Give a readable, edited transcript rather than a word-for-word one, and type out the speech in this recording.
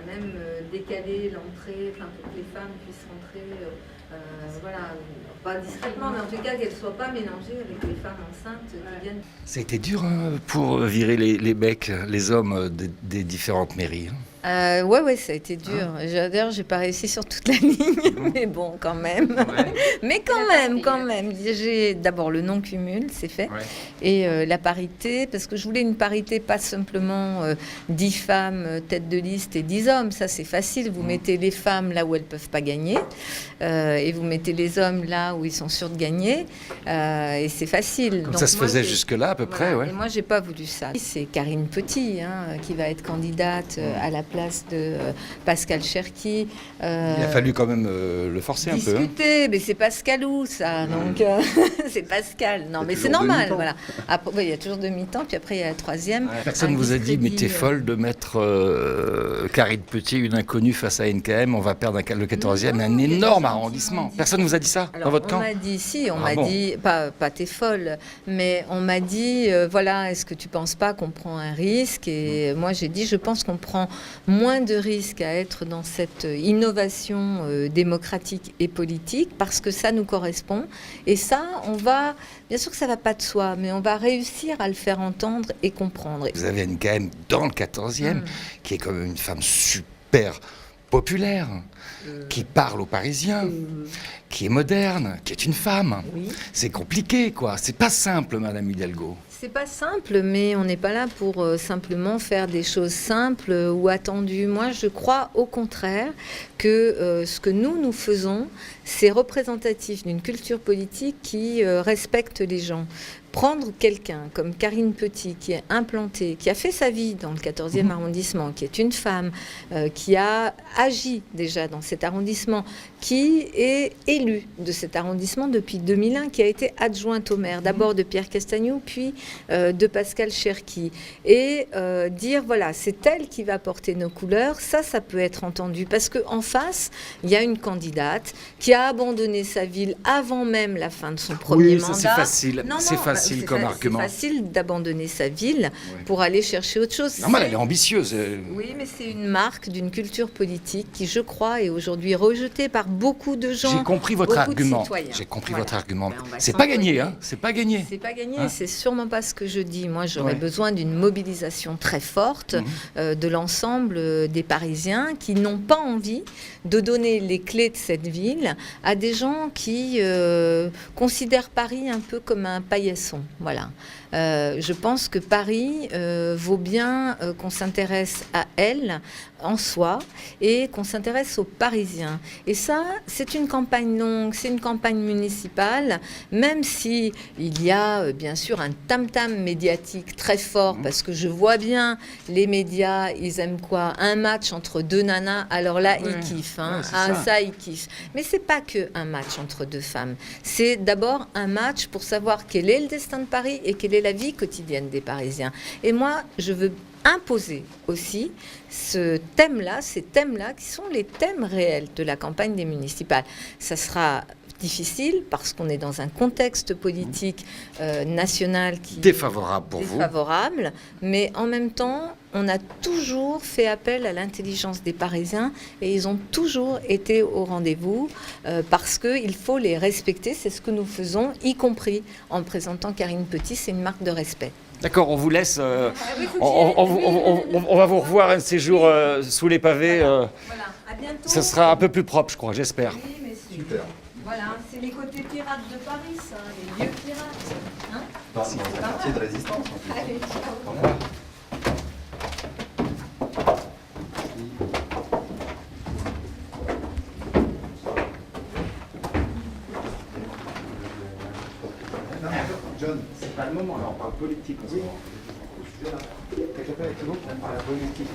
Même décaler l'entrée, enfin, pour que les femmes puissent rentrer, voilà, pas discrètement, mais en tout cas qu'elles ne soient pas mélangées avec les femmes enceintes qui viennent. Ça a été dur pour virer les becs, les hommes des différentes mairies. Ouais, ça a été dur. D'ailleurs, j'ai pas réussi sur toute la ligne, mais bon, quand même. Ouais. Mais quand même. J'ai d'abord le non-cumul, c'est fait, Ouais. et la parité, parce que je voulais une parité pas simplement 10 femmes tête de liste et 10 hommes. Ça, c'est facile. Vous mettez les femmes là où elles peuvent pas gagner, et vous mettez les hommes là où ils sont sûrs de gagner, et c'est facile. Comme Donc, ça se moi, faisait jusque-là à peu près, ouais. Et moi, j'ai pas voulu ça. C'est Karine Petit qui va être candidate à la place de Pascal Cherki. Il a fallu quand même le forcer un peu. Discuter, mais c'est Pascalou, ça. Donc, c'est Pascal. Non, mais c'est normal. Voilà. Après, il y a toujours demi-temps, puis après, il y a la troisième. Personne ne vous a dit, mais t'es folle de mettre Karine Petit, une inconnue, face à NKM, on va perdre le 14e, un énorme arrondissement. Personne ne vous a dit ça dans votre camp? On m'a dit, si, on m'a bon. dit, pas t'es folle, mais on m'a dit, voilà, est-ce que tu penses pas qu'on prend un risque? Et moi, j'ai dit, je pense qu'on prend moins de risques à être dans cette innovation démocratique et politique parce que ça nous correspond. Et ça, on va, bien sûr que ça va pas de soi, mais on va réussir à le faire entendre et comprendre. Vous avez NKM dans le 14e, qui est quand même une femme super populaire, qui parle aux Parisiens, qui est moderne, qui est une femme. Oui. C'est compliqué, quoi. C'est pas simple, Madame Hidalgo. C'est pas simple, mais on n'est pas là pour simplement faire des choses simples ou attendues. Moi, je crois au contraire que ce que nous faisons, c'est représentatif d'une culture politique qui respecte les gens. Prendre quelqu'un comme Karine Petit, qui est implantée, qui a fait sa vie dans le 14e arrondissement, qui est une femme, qui a agi déjà dans cet arrondissement, qui est élue de cet arrondissement depuis 2001, qui a été adjointe au maire, d'abord de Pierre Castagnou, puis de Pascal Cherki. Et dire, voilà, c'est elle qui va porter nos couleurs, ça peut être entendu. Parce qu'en face, il y a une candidate qui a abandonné sa ville avant même la fin de son premier mandat. Oui, ça c'est facile. C'est facile comme argument. C'est facile d'abandonner sa ville pour aller chercher autre chose. Normal, elle est ambitieuse. Oui, mais c'est une marque d'une culture politique qui, je crois, est aujourd'hui rejetée par beaucoup de gens. J'ai compris votre argument. J'ai compris votre argument. Ben, c'est pas gagné, hein. C'est pas gagné. C'est pas gagné. C'est sûrement pas ce que je dis. Moi, j'aurais besoin d'une mobilisation très forte de l'ensemble des Parisiens qui n'ont pas envie de donner les clés de cette ville à des gens qui considèrent Paris un peu comme un paillasson. Voilà. Je pense que Paris vaut bien qu'on s'intéresse à elle en soi et qu'on s'intéresse aux Parisiens. Et ça, c'est une campagne longue, c'est une campagne municipale, même si il y a bien sûr un tam-tam médiatique très fort, parce que je vois bien les médias, ils aiment quoi? Un match entre deux nanas, alors là, ils kiffent. Hein. Ça, ils kiffent. Mais c'est pas que un match entre deux femmes. C'est d'abord un match pour savoir quel est le destin de Paris et quelle est la vie quotidienne des Parisiens. Et moi, je veux imposer aussi ces thèmes-là qui sont les thèmes réels de la campagne des municipales. Ça sera difficile parce qu'on est dans un contexte politique national qui défavorable pour vous. Défavorable, mais en même temps, on a toujours fait appel à l'intelligence des Parisiens et ils ont toujours été au rendez-vous parce qu'il faut les respecter. C'est ce que nous faisons, y compris en présentant Karine Petit. C'est une marque de respect. D'accord, on vous laisse. On va vous revoir un de ces jours sous les pavés. Voilà, à bientôt. Ça sera un peu plus propre, je crois, j'espère. Oui, mais super. Voilà, c'est les côtés pirates de Paris, ça, les vieux pirates. Hein? C'est un quartier de résistance. En plus. Allez, ciao. Au revoir. John, c'est pas le moment, là, on parle politique en ce moment. t'as capé avec Thibaut? On parle politique.